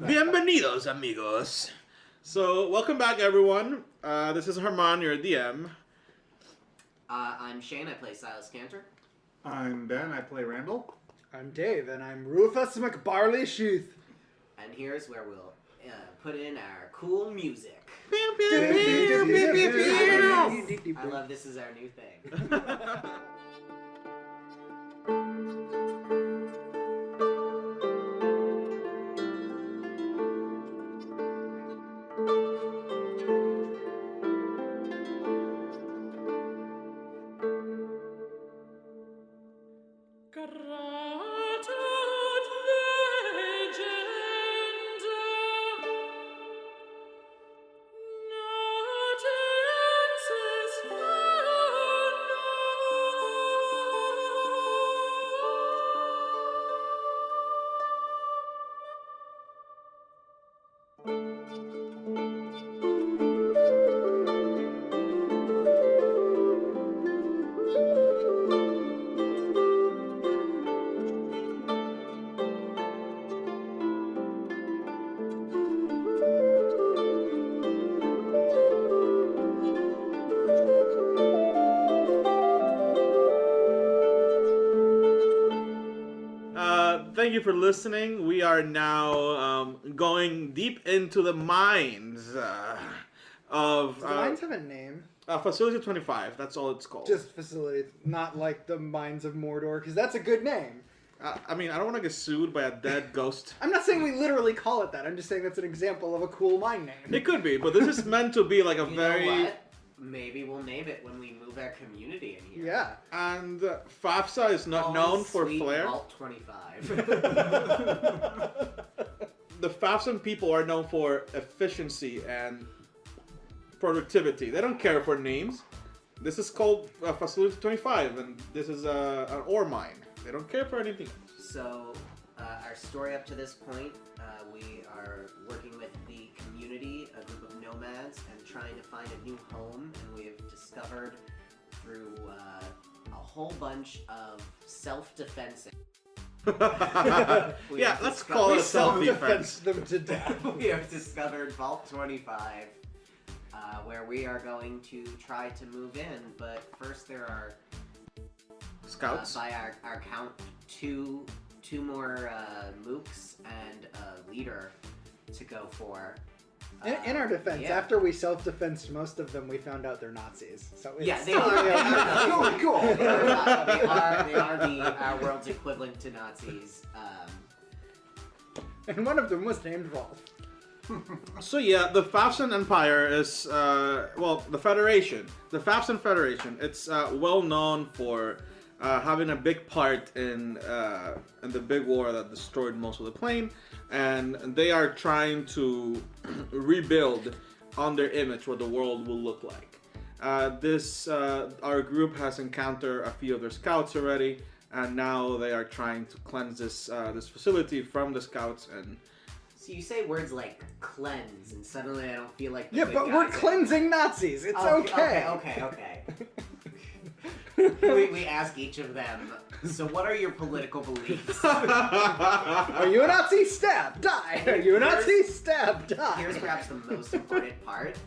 Bienvenidos, amigos. So, welcome back, everyone. This is Germán, your DM. I'm Shane, I play Sylas Cantor. I'm Ben, I play Randall. I'm Dave, and I'm Rufus McBarley Sheath. And here's where we'll put in our cool music. I love this is our new thing. Thank you for listening. We are now going deep into the mines of The mines have a name. Facility 25. That's all it's called. Just facility, not like the Mines of Mordor, because that's a good name. I mean, I don't want to get sued by a dead ghost. I'm not saying we literally call it that. I'm just saying that's an example of a cool mine name. It could be, but this is meant to be like a You very... know what? Maybe we'll name it when we move our community in here. Yeah. And FAFSA is not known for Sweet flair. Vault 25. The FAFSAn people are known for efficiency and productivity. They don't care for names. This is called Facility 25, and this is an ore mine. They don't care for anything else. So, our story up to this point, we are working with the community, a group of nomads, and trying to find a new home, and we have discovered through a whole bunch of self-defense. Yeah, let's call it self-defense. them to death. We have discovered Vault 25, where we are going to try to move in, but first there are Scouts. by our count, two more mooks and a leader to go for. In our defense, yeah. after we self-defensed most of them, we found out they're Nazis. So it's Yeah, they are. cool. They are our world's equivalent to Nazis. And one of them was named Rolf. So yeah, the FAFSAn Empire is, the Federation. The FAFSAn Federation, it's well known for having a big part in the big war that destroyed most of the plane, and they are trying to rebuild on their image what the world will look like. Our group has encountered a few of their scouts already, and now they are trying to cleanse this facility from the scouts. And So you say words like cleanse, and suddenly I don't feel like the Yeah, good but we're guys are- cleansing Nazis. It's okay. Okay. we ask each of them, so what are your political beliefs? Are you a Nazi? Stab, die. Are you a Nazi? Stab, die. Here's perhaps the most important part,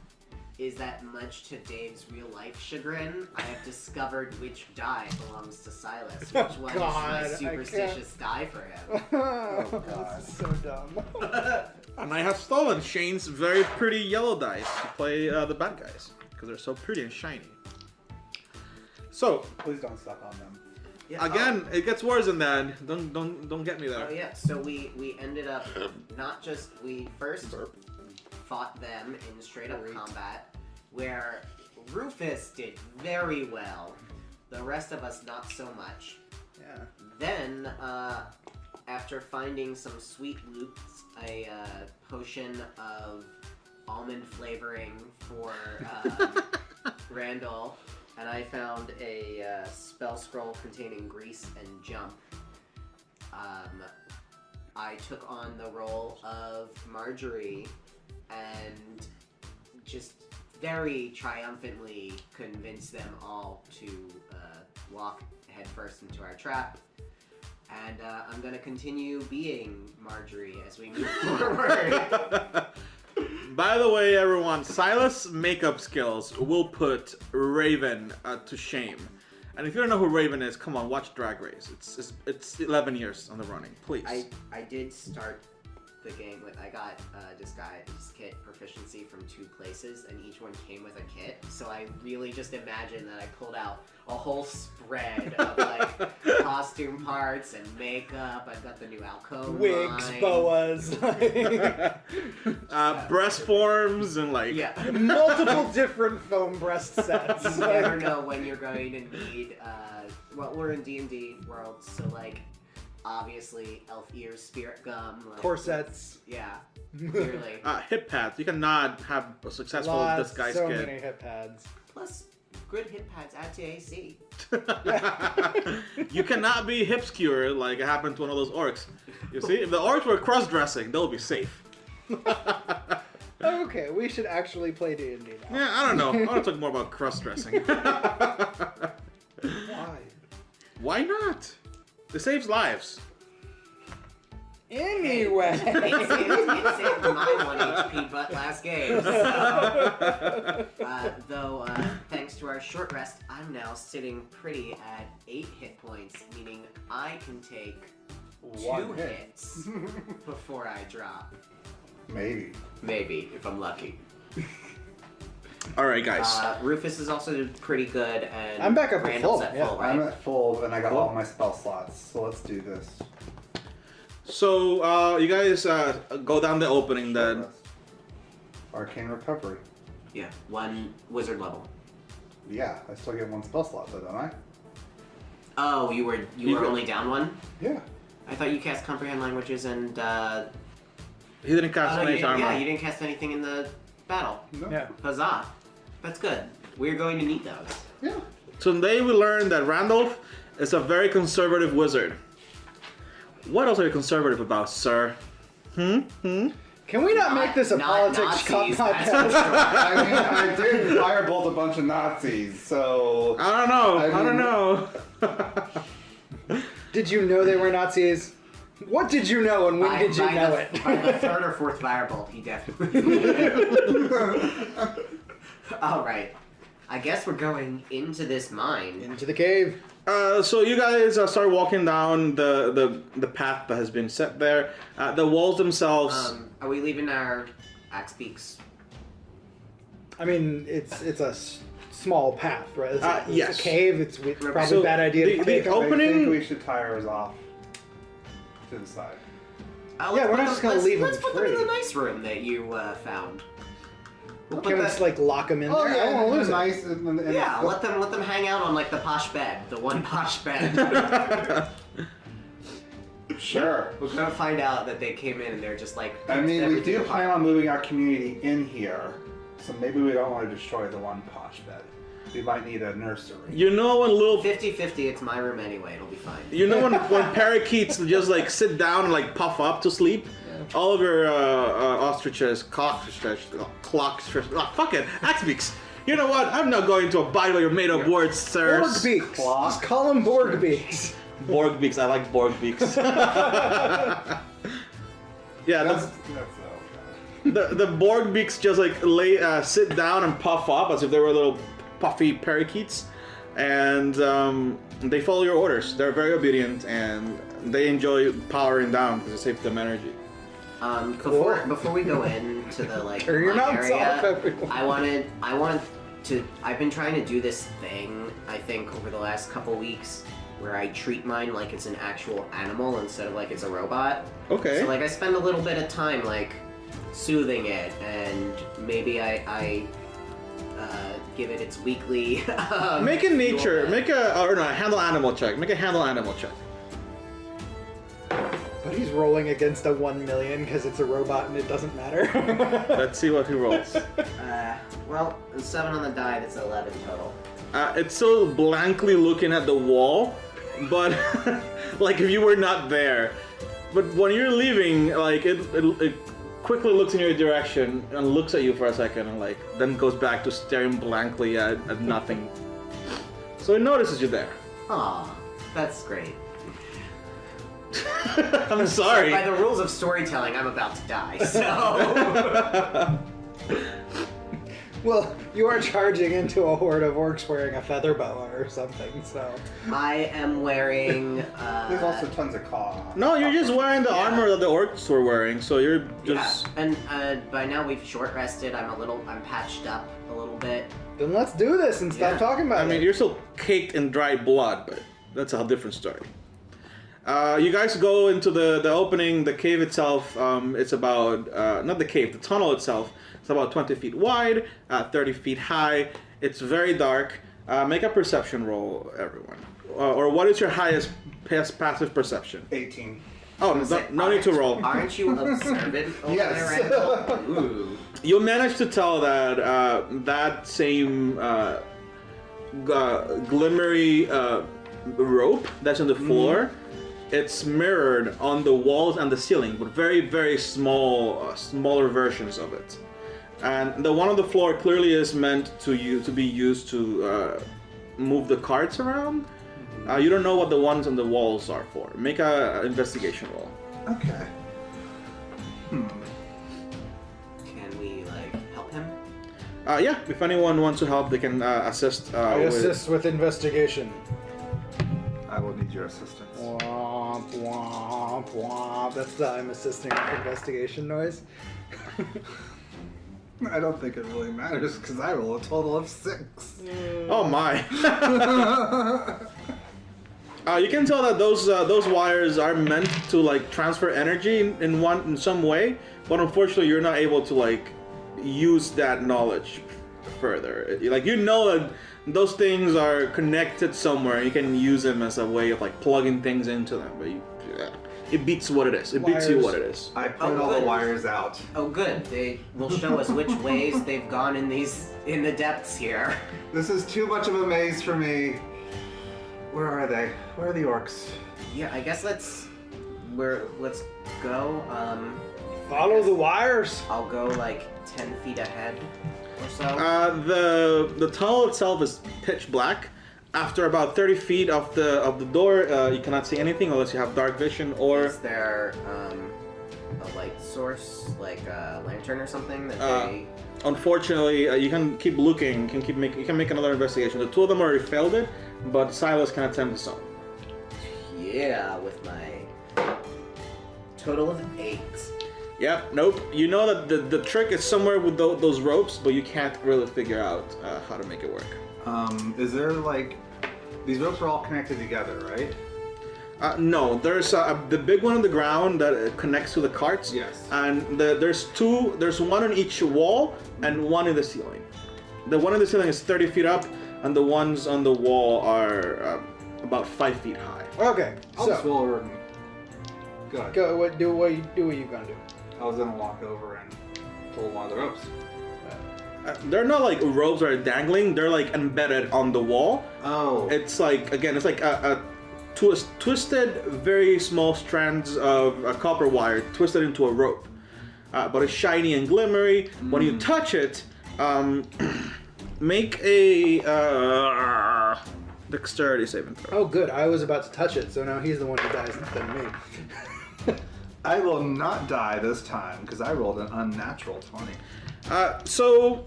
is that much to Dave's real-life chagrin, I have discovered which die belongs to Sylas, which one God, is my superstitious die for him. Oh, God. This is so dumb. And I have stolen Shane's very pretty yellow dice to play the bad guys, because they're so pretty and shiny. So, Please don't suck on them. Yeah, again, it gets worse than that. Don't get me there. Oh yeah, so we ended up we first fought them in straight up combat, where Rufus did very well. The rest of us not so much. Yeah. Then, after finding some sweet loot, a potion of almond flavoring for Randall, and I found a spell scroll containing grease and jump. I took on the role of Marjorie and just very triumphantly convinced them all to walk headfirst into our trap. And I'm gonna continue being Marjorie as we move forward. By the way, everyone, Sylas' makeup skills will put Raven to shame. And if you don't know who Raven is, come on, watch Drag Race. It's 11 years on the running, please. I did start the game with, I got disguise kit proficiency from 2 places, and each one came with a kit. So I really just imagined that I pulled out a whole spread of like costume parts and makeup. I've got the new alcove Wigs, line. boas, Breast forms and like... Yeah. multiple different foam breast sets. You never know when you're going to need, well, we're in D&D world, so like, obviously, elf ears, spirit gum. Like, Corsets. Yeah, clearly. Hip pads. You cannot have a successful Lots, disguise so kit. many hip pads. Plus, good hip pads add to AC. You cannot be hip skewer like it happened to one of those orcs. You see, if the orcs were cross-dressing, they'll be safe. Okay, we should actually play D&D now. Yeah, I don't know. I want to talk more about cross-dressing. Why? Why not? It saves lives. Anyway. It saved my 1 HP butt last game. So, though, thanks to our short rest, I'm now sitting pretty at 8 hit points, meaning I can take 2 hits before I drop. Maybe. Maybe, if I'm lucky. All right, guys. Rufus is also pretty good, and I'm back up at Randall's full, at yeah. full, right? I'm at full, and I got all my spell slots, so let's do this. So, you guys go down the opening then. Arcane Recovery. Yeah, 1 wizard level. Yeah, I still get 1 spell slot though, don't I? Oh, you were only down 1? Yeah. I thought you cast comprehend languages and He didn't cast oh, no, mage armor. yeah, you didn't cast anything in the battle. No. Yeah. Huzzah! That's good. We're going to need those. Yeah. Today we learned that Randall is a very conservative wizard. What else are you conservative about, sir? Can we not make this a not politics Nazis, that's podcast? for sure. I mean, I did firebolt a bunch of Nazis, so... I don't know. I I don't know. Did you know they were Nazis? What did you know and when did you know it? By the 3rd or 4th firebolt, he definitely. All right. I guess we're going into this mine. Into the cave. So you guys start walking down the path that has been set there. The walls themselves. Are we leaving our axe beaks? I mean, it's a small path, right? It's yes. a cave. It's probably So a bad idea to the take. opening- I think we should tie ours off to the side. Yeah, we're not just gonna leave them Let's put them in free. the nice room that you found. We'll Can we just like lock them in Oh there? yeah, I don't want to lose it. nice. And yeah, let them hang out on like the posh bed, the one posh bed. Sure. We're gonna find out that they came in and they're just like. I mean, we everything do apart. plan on moving our community in here, so maybe we don't want to destroy the one posh bed. We might need a nursery. You know when little 50-50, it's my room anyway. It'll be fine. You know when parakeets just like sit down and like puff up to sleep? All of your ostriches, fuck it, axe beaks. You know what? I'm not going to abide by your made-up words, sir. Borg beaks. Just call them Borg beaks. Borg beaks. I like Borg beaks. Yeah, That's the Borg beaks just like sit down and puff up as if they were little puffy parakeets, and they follow your orders. They're very obedient and they enjoy powering down because it saves them energy. Before we go into the like Turn your mine mouths area, off, everyone. I wanted to. I've been trying to do this thing. I think over the last couple weeks, where I treat mine like it's an actual animal instead of like it's a robot. Okay. So like I spend a little bit of time like soothing it, and maybe I give it its weekly. Make a nature. fuel. Make a handle animal check. Make a handle animal check. But he's rolling against a 1 million because it's a robot and it doesn't matter. Let's see what he rolls. Well, 7 on the die. That's 11 total. It's still blankly looking at the wall, but like if you were not there. But when you're leaving, like it quickly looks in your direction and looks at you for a second and like then goes back to staring blankly at nothing. So it notices you there. Aw, that's great. I'm sorry. By the rules of storytelling, I'm about to die, so... Well, you are charging into a horde of orcs wearing a feather boa or something, so... I am wearing, There's also tons of claw. No, you're just wearing the armor that the orcs were wearing, so you're just... Yeah, and by now we've short rested, I'm patched up a little bit. Then let's do this and stop talking about I it. mean, you're still caked in dry blood, but that's a different story. You guys go into the opening, the cave itself, it's about, not the cave, the tunnel itself, it's about 20 feet wide, 30 feet high, it's very dark. Make a perception roll, everyone. Or what is your highest passive perception? 18. Oh, no need to roll. Aren't you observant over Yes. there, Randall? Ooh. You managed to tell that that same glimmery rope that's on the floor, it's mirrored on the walls and the ceiling, but very, very small, smaller versions of it. And the one on the floor clearly is meant to be used to move the carts around. You don't know what the ones on the walls are for. Make a investigation roll. Okay. Can we, help him? Yeah, if anyone wants to help, they can assist. I assist with investigation. I will need your assistance. Womp, womp, womp. That's the I'm assisting with investigation noise. I don't think it really matters because I roll a total of 6. Oh my! You can tell that those wires are meant to transfer energy in some way, but unfortunately you're not able to use that knowledge further. You know that those things are connected somewhere. You can use them as a way of plugging things into them, but it beats what it is. It beats you what it is. I put all the wires out. Oh, good. They will show us which ways they've gone in the depths here. This is too much of a maze for me. Where are they? Where are the orcs? Yeah, I guess let's go. Follow the wires. I'll go 10 feet ahead or so. The tunnel itself is pitch black. After about 30 feet of the door, you cannot see anything unless you have dark vision or. Is there a light source, like a lantern or something that they? Unfortunately, you can keep looking. You can make another investigation. The two of them already failed it, but Sylas can attempt his own. Yeah, with my total of 8. Yep. Nope. You know that the trick is somewhere with those ropes, but you can't really figure out how to make it work. Is there these ropes are all connected together, right? No, there's the big one on the ground that connects to the carts. Yes. And there's two. There's one on each wall and one in the ceiling. The one in the ceiling is 30 feet up, and the ones on the wall are about 5 feet high. Okay, I'll just roll over and go ahead. Do what you gonna do. I was gonna walk over and pull one of the ropes. They're not ropes that are dangling. They're embedded on the wall. Oh. It's it's a twisted, very small strands of copper wire twisted into a rope. But it's shiny and glimmery. When you touch it, make a dexterity saving throw. Oh, good. I was about to touch it, so now he's the one who dies instead of me. I will not die this time because I rolled an unnatural 20. So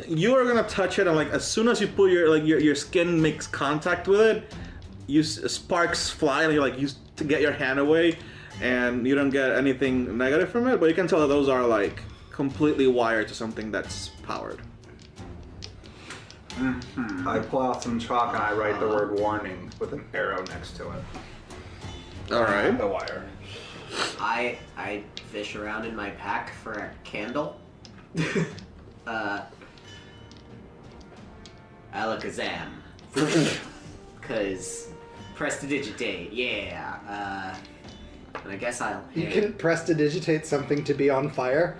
you are gonna touch it, and as soon as you put your skin makes contact with it, sparks fly, and you to get your hand away, and you don't get anything negative from it. But you can tell that those are completely wired to something that's powered. I pull out some chalk and I write the word warning with an arrow next to it. All right. The wire. I fish around in my pack for a candle. Alakazam. Cause prestidigitate, yeah. And I guess I'll You can prestidigitate something to be on fire.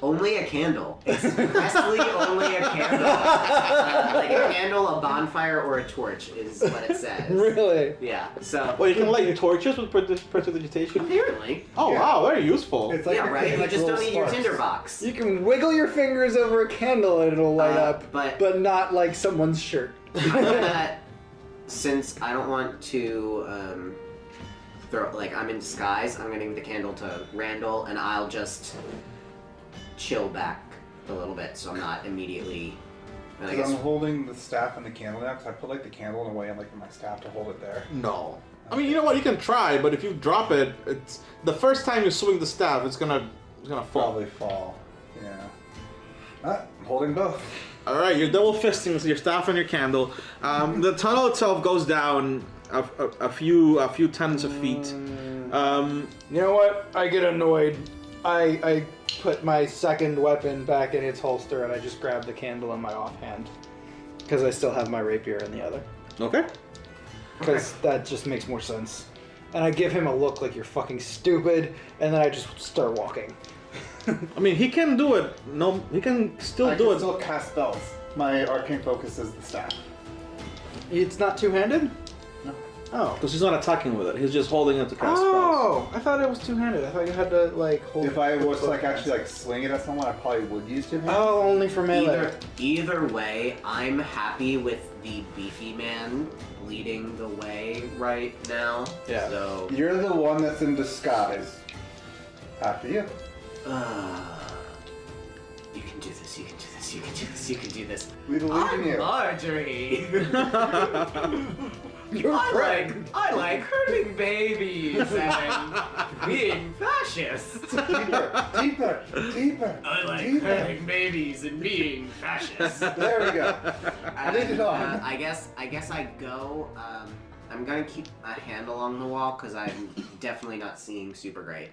Only a candle. Expressly only a candle. A candle, a bonfire, or a torch is what it says. Really? Yeah, so... Well, you can light torches with prestidigitation? Apparently. Oh, yeah. Wow, very useful. It's Yeah, a right? You just don't need your sparks. tinderbox. You can wiggle your fingers over a candle and it'll light up, but not like someone's shirt. I know that since I don't want to I'm in disguise. I'm gonna give the candle to Randall, and I'll just chill back a little bit, so I'm not immediately. And I Because guess I'm holding the staff and the candle now, because I put like the candle in a way and like my staff to hold it there. No. I mean, you know what? You can try, but if you drop it, it's the first time you swing the staff, it's gonna fall. Probably fall. Yeah. I'm holding both. All right, you're double fisting with your staff and your candle. The tunnel itself goes down a few tens of feet. You know what? I get annoyed. I put my second weapon back in its holster and I just grab the candle in my offhand. Because I still have my rapier in the other. Okay. Because that just makes more sense. And I give him a look like you're fucking stupid, and then I just start walking. I mean, he can do it. No, he can still I do can it. still cast spells. My arcane focus is the staff. It's not two-handed? No. Oh. Because he's not attacking with it. He's just holding it to cast spells. Oh! I thought it was two-handed. I thought you had to, like, hold If I was both like hands. actually like swing it at someone, I probably would use two hands. Oh, only for melee. either way, I'm happy with the beefy man leading the way right now. Yeah. So You're the one that's in disguise. After you. you can do this. You can do this. You can do this. You can do this. We believe in I'm you. Marjorie. You're I like hurting babies and being fascist. Deeper. I like Deeper. hurting babies and being fascist. There we go. Lead it on. I guess I go. I'm gonna keep a hand along the wall because I'm definitely not seeing super great.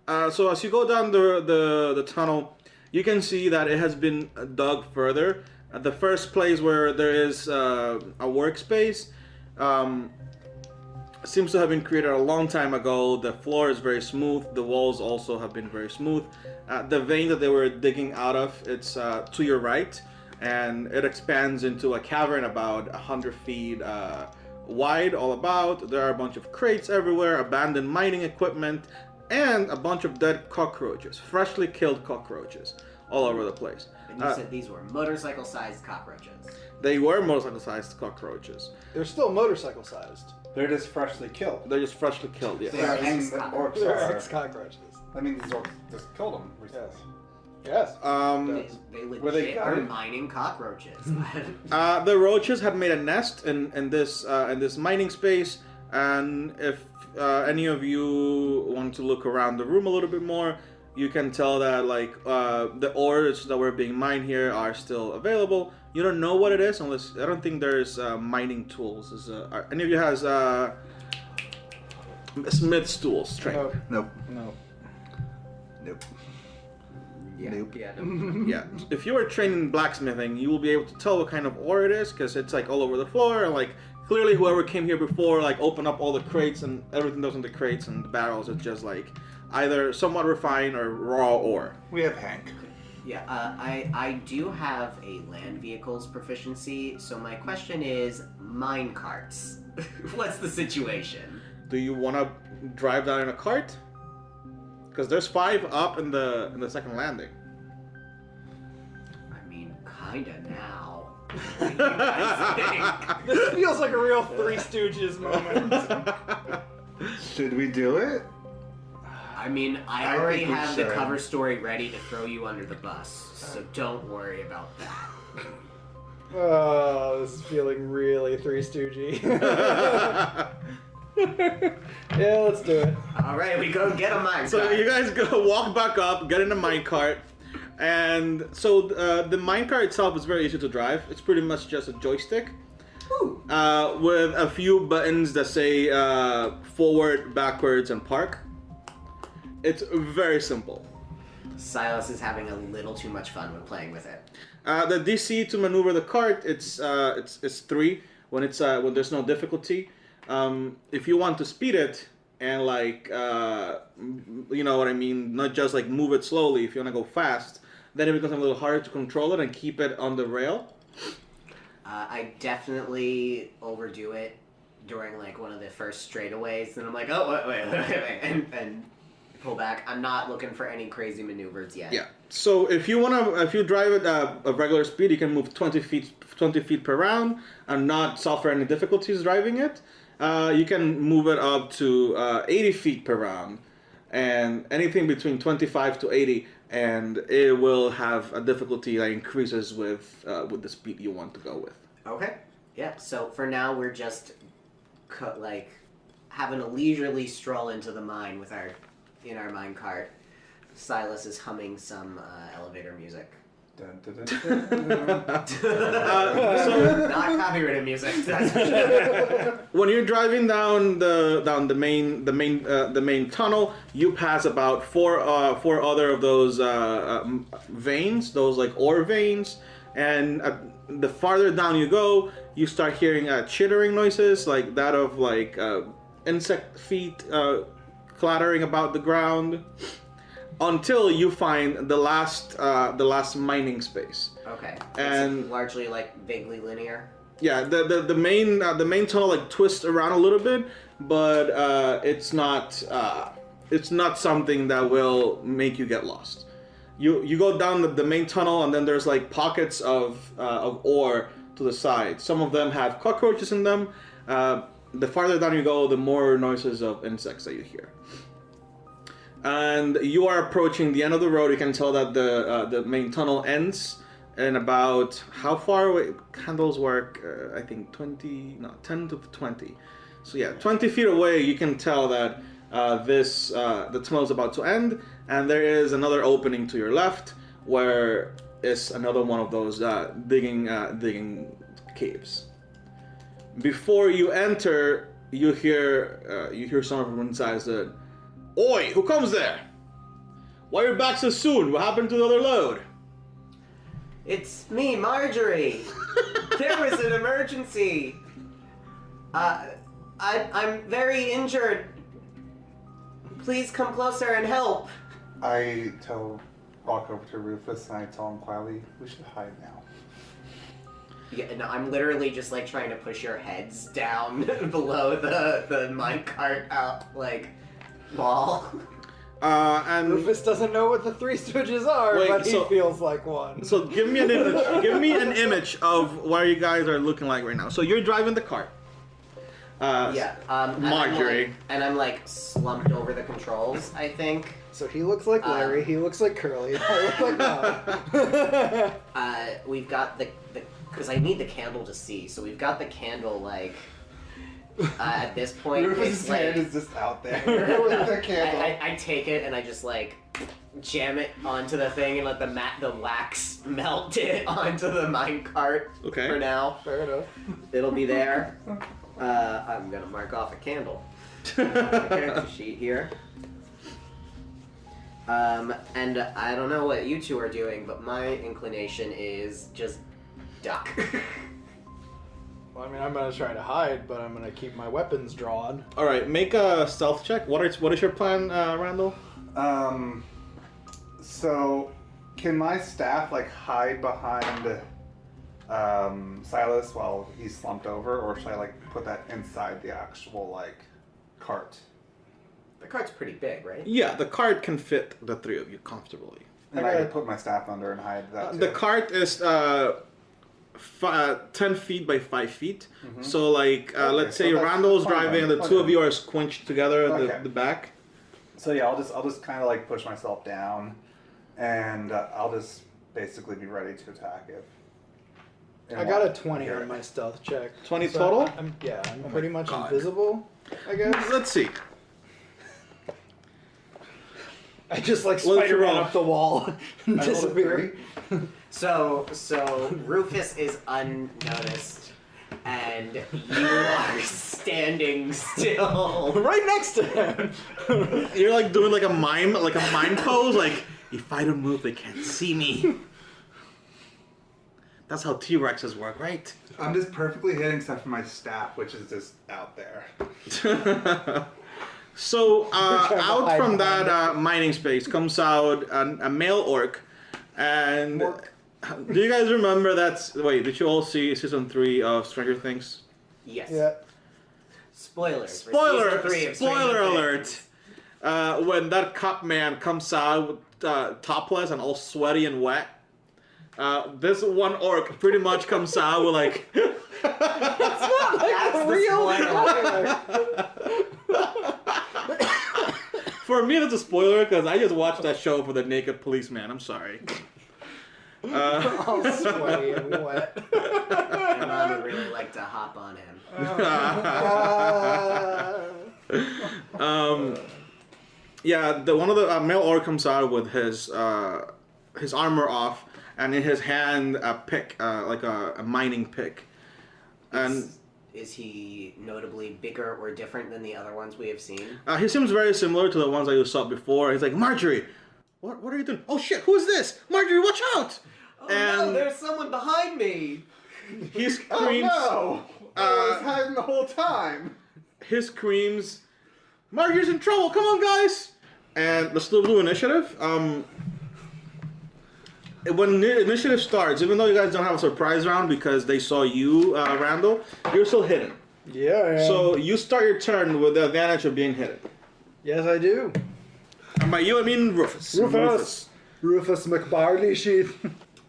So as you go down the tunnel, you can see that it has been dug further. At the first place where there is a workspace, seems to have been created a long time ago. The floor is very smooth. The walls also have been very smooth. The vein that they were digging out of, it's to your right, and it expands into a cavern about 100 feet wide all about. There are a bunch of crates everywhere, abandoned mining equipment, and a bunch of dead cockroaches, freshly killed cockroaches, all over the place. And you said these were motorcycle-sized cockroaches. They were motorcycle-sized cockroaches. They're still motorcycle-sized. They're just freshly killed. They're just freshly killed, yes. They are I mean, the ex-cockroaches. orcs They're are. ex-cockroaches. I mean, these orcs just killed them recently. Yes. They Were they legit are gutted? mining cockroaches. The roaches had made a nest in this mining space, and if any of you want to look around the room a little bit more, you can tell that like the ores that were being mined here are still available. You don't know what it is unless I don't think there's mining tools. Are any of you has smith's tools trained? Nope. Nope. No. Nope. Yeah. Nope. Yeah. No. Yeah. If you were trained in blacksmithing, you will be able to tell what kind of ore it is because it's like all over the floor and like clearly whoever came here before like opened up all the crates and everything that was in the crates and the barrels. It's just like either somewhat refined or raw ore. We have Hank. Yeah, I do have a land vehicles proficiency, so my question is mine carts. What's the situation? Do you want to drive down in a cart? Because there's 5 up in the second landing. I mean, kinda now. What do you guys think? This feels like a real Three Stooges moment. Should we do it? I mean, I I already think we have the should. cover story ready to throw you under the bus, so don't worry about that. Oh, this is feeling really Three Stoogey. Yeah, let's do it. Alright, we go get a mine So cart. you guys go walk back up, get in a minecart, and so the minecart itself is very easy to drive. It's pretty much just a joystick Ooh. with a few buttons that say forward, backwards, and park. It's very simple. Sylas is having a little too much fun when playing with it. The DC to maneuver the cart, it's 3 when there's no difficulty. If you want to speed it and like you know what I mean, not just like move it slowly. If you want to go fast, then it becomes a little harder to control it and keep it on the rail. I definitely overdo it during like one of the first straightaways, and I'm like, oh wait, and pull back. I'm not looking for any crazy maneuvers yet. Yeah. So if you drive it at a regular speed, you can move 20 feet per round and not suffer any difficulties driving it. You can move it up to 80 feet per round, and anything between 25 to 80, and it will have a difficulty that increases with the speed you want to go with. Okay. Yeah. So for now, we're just having a leisurely stroll into the mine with our mine cart. Sylas is humming some elevator music. Dun, dun, dun, dun, dun. So Not copyrighted music. That's for sure. when you're driving down the main tunnel, you pass about four other of those veins, those like ore veins, and the farther down you go, you start hearing chittering noises like that of like insect feet clattering about the ground, until you find the last mining space. Okay. And it's largely like vaguely linear. yeah, the main tunnel like twists around a little bit, but it's not something that will make you get lost. You go down the main tunnel, and then there's like pockets of ore to the side. Some of them have cockroaches in them. The farther down you go, the more noises of insects that you hear. And you are approaching the end of the road. You can tell that the main tunnel ends in about how far away? Candles work, I think 10 to 20. So yeah, 20 feet away, you can tell that the tunnel is about to end, and there is another opening to your left where is another one of those digging caves. Before you enter, you hear someone from inside that, "Oi, who comes there? Why are you back so soon? What happened to the other load?" It's me, Marjorie. There was an emergency. I'm very injured. Please come closer and help. I walk over to Rufus and I tell him quietly, we should hide now. Yeah, no, I'm literally just like trying to push your heads down below the minecart wall. And Rufus doesn't know what the Three Stooges are, Wait, but he so- feels like one. so give me an image. Give me an image of what you guys are looking like right now. So you're driving the cart. Yeah. Marjorie. And I'm like slumped over the controls, I think. So he looks like Larry, he looks like Curly, I look like Bob. We've got the because I need the candle to see, so we've got the candle like at this point. Rufus' it's like, hand is just out there with the candle. I take it and I just like jam it onto the thing and let the wax melt it onto the minecart. Okay. For now, Fair enough. it'll be there. I'm gonna mark off a candle. The character sheet here. And I don't know what you two are doing, but my inclination is just duck. Well, I mean, I'm gonna try to hide, but I'm gonna keep my weapons drawn. All right, make a stealth check. What is your plan, Randall? So can my staff like hide behind Sylas while he's slumped over, or should I like put that inside the actual like cart? The cart's pretty big, right? Yeah, the cart can fit the three of you comfortably. And I could put my staff under and hide that too. The cart is 10 feet by 5 feet. Mhm. So like, let's so say that's Randall's fine driving, and then. the two of Okay. you are squinched together at Okay. the back. So yeah, I'll just kind of like push myself down, and I'll just basically be ready to attack if. I got a 20 on my stealth check. 20 So total? I'm Oh pretty much God. invisible, I guess. Let's see. I just like What did you Spider-Man roll? up the wall and I rolled a disappear. So Rufus is unnoticed, and you are standing still. Right next to him. You're like doing like a mime pose. Like, if I don't move, they can't see me. That's how T-Rexes work, right? I'm just perfectly hidden except for my staff, which is just out there. So trying to out hide from behind that mining space comes out a male orc, and do you guys remember wait, did you all see season 3 of Stranger Things? Yes. Yeah. Spoilers. for season 3 of Stranger Spoiler Things. alert! When that cop man comes out topless and all sweaty and wet, This one orc pretty much comes out with like. It's not like That's a the real spoiler. For me, that's a spoiler because I just watched that show for the naked policeman. I'm sorry. All sweaty and wet. Germán would really like to hop on him. Yeah, one of the male orc comes out with his armor off, and in his hand a pick, like a mining pick, and. Is he notably bigger or different than the other ones we have seen? He seems very similar to the ones that you saw before. He's like, Marjorie, what are you doing? Oh shit, who is this? Marjorie, watch out! Oh no, there's someone behind me! He screams. Oh no! I was hiding the whole time. He screams, Marjorie's in trouble, come on guys! And let's do initiative. When the initiative starts, even though you guys don't have a surprise round because they saw you, Randall, you're still hidden. Yeah, I am. So you start your turn with the advantage of being hidden. Yes, I do. And by you, I mean Rufus. Rufus McBarley sheath.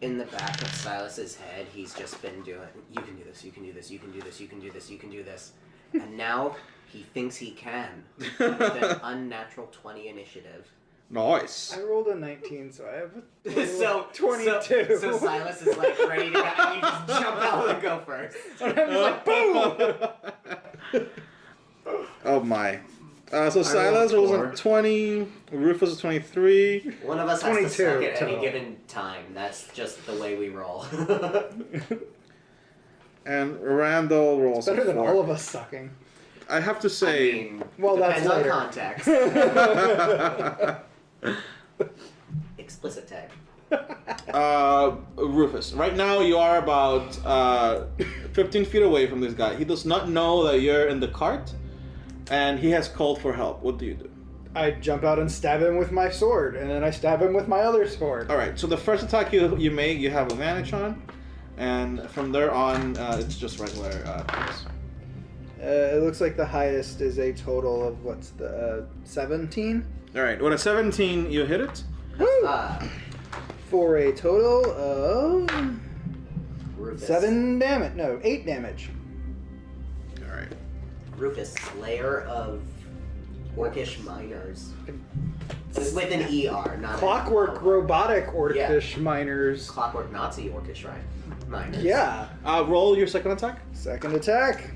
In the back of Sylas's head, he's just been doing, you can do this, you can do this, you can do this, you can do this, you can do this. And now he thinks he can. With an unnatural 20 initiative. Nice. I rolled a 19, so I have a So 22. So Sylas is like ready to go, and you just jump out and go first. And I'm just like, boom! Oh my. So Sylas rolls a 20, Rufus is 23. One of us has to 22 suck at any total. given time. That's just the way we roll. And Randall rolls Better a than 4. all of us sucking. I have to I say, mean, Well, that's depends on later. context. Explicit tag. Rufus, right now you are about 15 feet away from this guy. He does not know that you're in the cart, and he has called for help. What do you do? I jump out and stab him with my sword, and then I stab him with my other sword. Alright, so the first attack you make, you have advantage on, and from there on, it's just regular attacks. It looks like the highest is a total of, 17? Alright, with a 17, you hit it. Woo! For a total of Rufus. 8 damage. Alright. Rufus, slayer of orcish miners. With an ER, not Clockwork an robotic orcish miners. Clockwork Nazi orcish miners. Yeah. Roll your second attack. Second attack.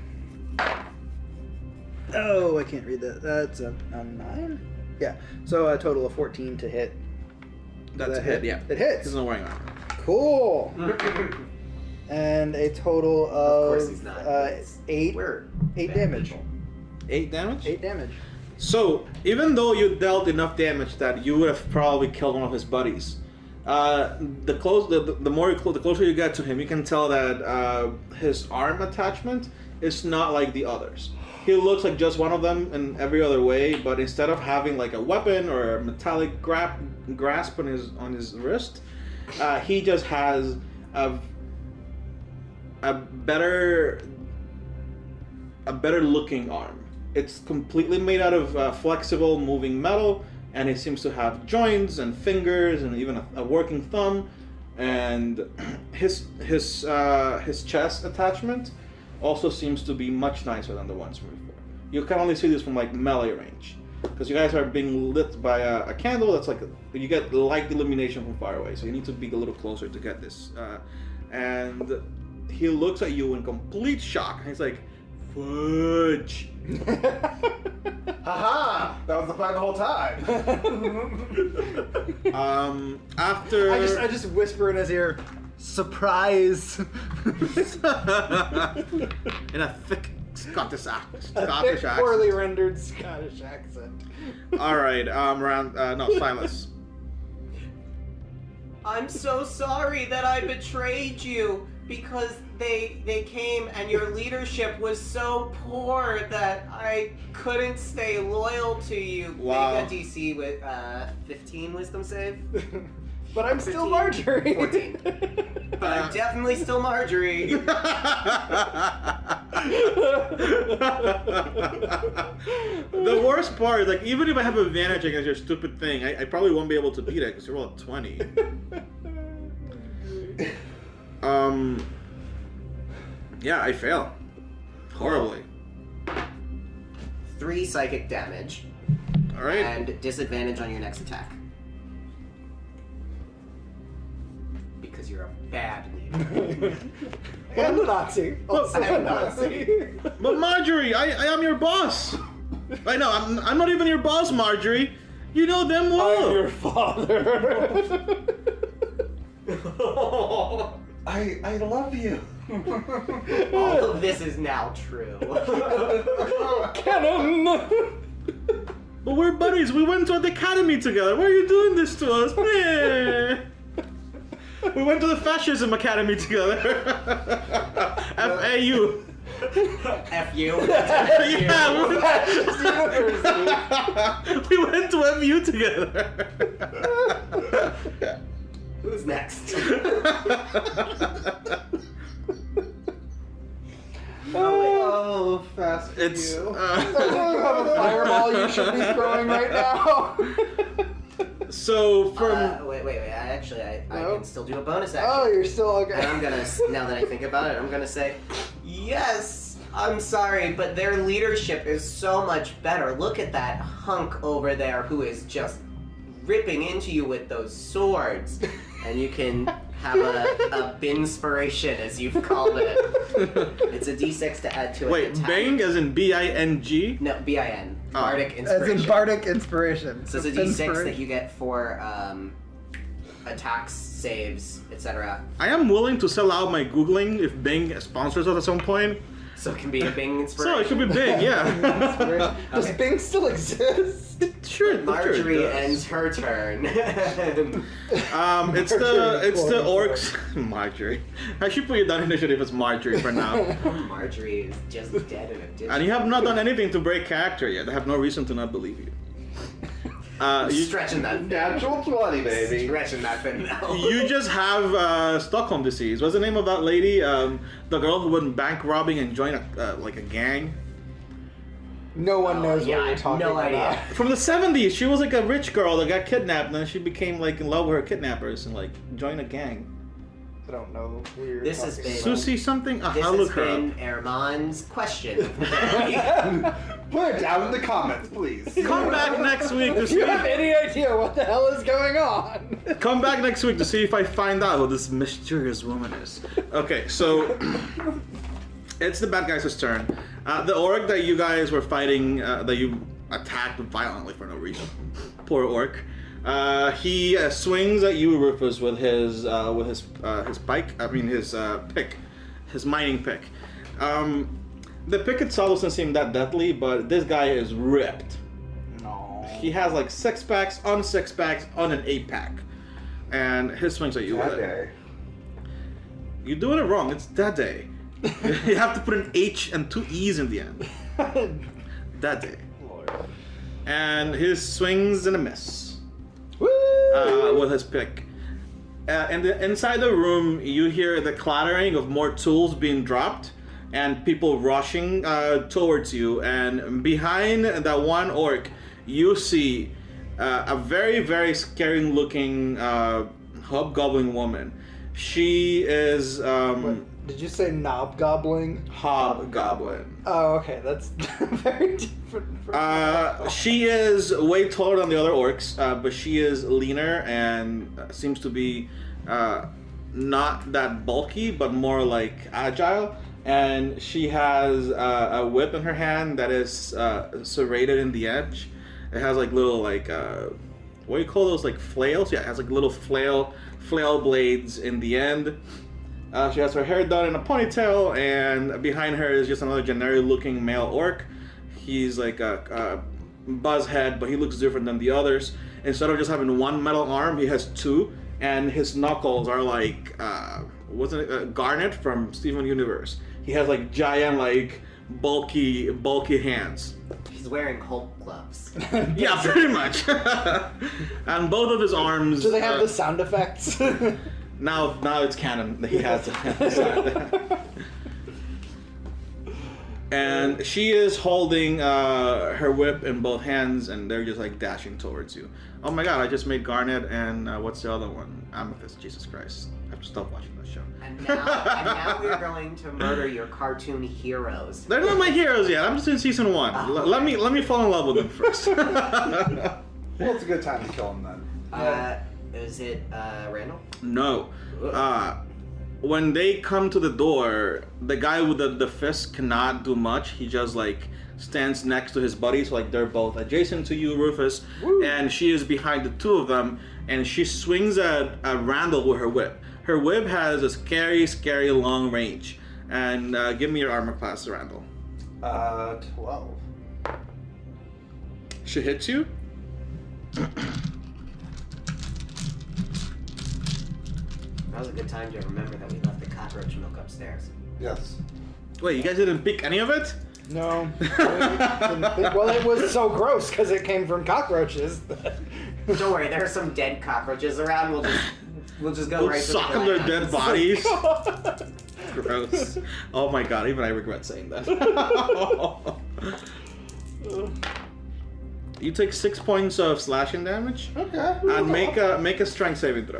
Oh, I can't read that. That's a 9? Yeah. So a total of 14 to hit. That's Does a that hit, yeah. It hits. He's not wearing armor. Cool. And a total of, course he's not. 8 We're 8 bad damage. people. 8 damage? 8 damage. So, even though you dealt enough damage that you would have probably killed one of his buddies, the closer you get to him, you can tell that his arm attachment is not like the others. He looks like just one of them in every other way, but instead of having like a weapon or a metallic grasp on his wrist, he just has a better looking arm. It's completely made out of flexible, moving metal, and it seems to have joints and fingers and even a working thumb. And his chest attachment also seems to be much nicer than the ones from before. You can only see this from like melee range, because you guys are being lit by a candle. That's like you get light illumination from far away, so you need to be a little closer to get this. And he looks at you in complete shock. He's like, "Fudge." Haha! That was the plan the whole time. After I just whisper in his ear, surprise. in a thick Scottish A thick, accent. poorly rendered Scottish accent. All right, Sylas. I'm so sorry that I betrayed you because they came and your leadership was so poor that I couldn't stay loyal to you. Wow. Make a DC with 15 wisdom save. But I'm still 15, Marjorie. 14. But I'm definitely still Marjorie. The worst part is, like, even if I have advantage against your stupid thing, I probably won't be able to beat it because you're all at 20. Yeah, I fail. Horribly. 3 psychic damage. Alright. And disadvantage on your next attack. Because you're a bad leader. And a Nazi. Also And a a Nazi. But Marjorie, I am your boss. I know, I'm not even your boss, Marjorie. You know them well. I'm your father. I love you. All of this is now true. Cannon. But we're buddies. We went to the academy together. Why are you doing this to us? Meh. We went to the fascism academy together. FAU. F you. Yeah, we went to FU together. Who's next? Oh, fast for It's you. You have a fireball you should be throwing right now. so from Wait. I No? can still do a bonus action. Oh, you're still okay. And I'm gonna, now that I think about it, I'm gonna say, yes, I'm sorry, but their leadership is so much better. Look at that hunk over there who is just ripping into you with those swords. And you can have a binspiration, as you've called it. It's a d6 to add to it. wait, Bing as in BING. No, B-I-N. Oh. Bardic As Inspiration. in Bardic Inspiration. So it's a d6 that you get for attacks, saves, etc. I am willing to sell out my Googling if Bing sponsors us at some point. So it can be a Bing Inspiration. So it could be Bing, yeah. Does Bing still exist? Sure, Marjorie sure it ends her turn. does. It's the orcs. Marjorie. I should put you down initiative as Marjorie for now. Marjorie is just dead in a ditch. And you have not done anything to break character yet. I have no reason to not believe you. You Stretching that fin. Natural 20, baby. Stretching that fin now. You just have Stockholm disease. What's the name of that lady? The girl who went bank robbing and joined a gang. No one knows yeah, what I you're have talking no about. idea. From the 70s, she was like a rich girl that got kidnapped, and then she became like in love with her kidnappers and like joined a gang. I don't know who you're This has talking been- about. Susie something? This I'll has look her up. been Germán's question of the day. Put it down in the comments, please. Come back next week to If you have see. any idea what the hell is going on? Come back next week to see if I find out who this mysterious woman is. Okay, so it's the bad guy's turn. The orc that you guys were fighting, that you attacked violently for no reason. Poor orc. He swings at you, Rufus, with his pike. I mean his pick, his mining pick. The pick itself doesn't seem that deadly, but this guy is ripped. No. He has like 6-packs on 6-packs on an 8-pack, and his swings at you with That it. day. You're doing it wrong. It's that day. You have to put an H and 2 E's in the end. That day. Lord. And his swings and a miss. Woo! With his pick. And inside the room, you hear the clattering of more tools being dropped and people rushing towards you. And behind that one orc, you see a very, very scary looking hobgoblin woman. She is Did you say knob gobbling? hobgoblin. Oh, okay. That's very different. From She is way taller than the other orcs, but she is leaner and seems to be not that bulky, but more like agile. And she has a whip in her hand that is serrated in the edge. It has like little like what do you call those, like flails? Yeah, it has like little flail blades in the end. She has her hair done in a ponytail, and behind her is just another generic-looking male orc. He's like a buzz head, but he looks different than the others. Instead of just having one metal arm, he has 2, and his knuckles are like wasn't it Garnet from Steven Universe? He has like giant, like bulky hands. He's wearing Hulk gloves. Yeah, pretty much. And both of his arms. Do they have the sound effects? Now it's canon that he has. And she is holding her whip in both hands, and they're just like dashing towards you. Oh my god, I just made Garnet and what's the other one? Amethyst, Jesus Christ. I have to stop watching that show. And now we're going to murder your cartoon heroes. They're not my heroes yet. I'm just in season 1. Oh, Let me fall in love with them first. Well, it's a good time to kill him then. Is it Randall? No. When they come to the door, the guy with the fist cannot do much. He just like stands next to his buddy, so like they're both adjacent to you, Rufus. Woo. And she is behind the two of them, and she swings at Randall with her whip. Her whip has a scary, scary long range. And give me your armor class, Randall. 12. She hits you. That was a good time to remember that we left the cockroach milk upstairs. Yes. Wait, you guys didn't pick any of it? No. Well, it was so gross because it came from cockroaches. Don't worry, there are some dead cockroaches around. We'll just go We'll right to the sock on their dead black bodies. Gross. Oh my god, even I regret saying that. You take 6 points of slashing damage. Okay. And make a strength saving throw.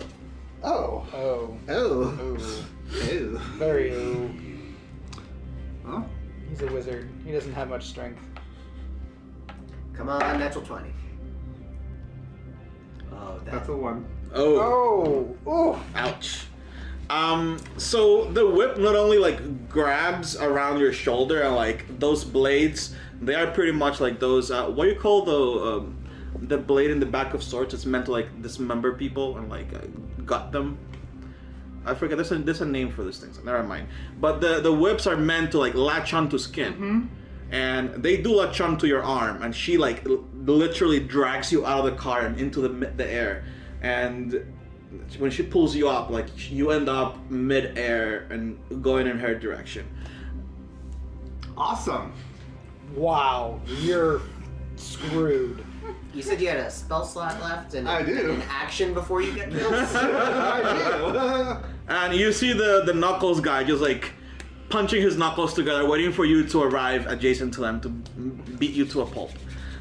Oh. Oh. Oh. Ooh. Very ooh. Huh? He's a wizard. He doesn't have much strength. Come on, natural 20. Oh, That's a 1. Oh. Oh. Ooh. Ouch. So the whip not only like grabs around your shoulder and like those blades, they are pretty much like those what do you call the blade in the back of swords? It's meant to like dismember people and like gut them. I forget. There's a name for these things. Never mind. But the whips are meant to like latch onto skin, and they do latch onto your arm. And she like literally drags you out of the car and into the air, and when she pulls you up, like you end up mid-air and going in her direction. Awesome. Wow. You're screwed. You said you had a spell slot left and I do. an action before you get killed? I And you see the Knuckles guy just like punching his knuckles together, waiting for you to arrive adjacent to them to beat you to a pulp.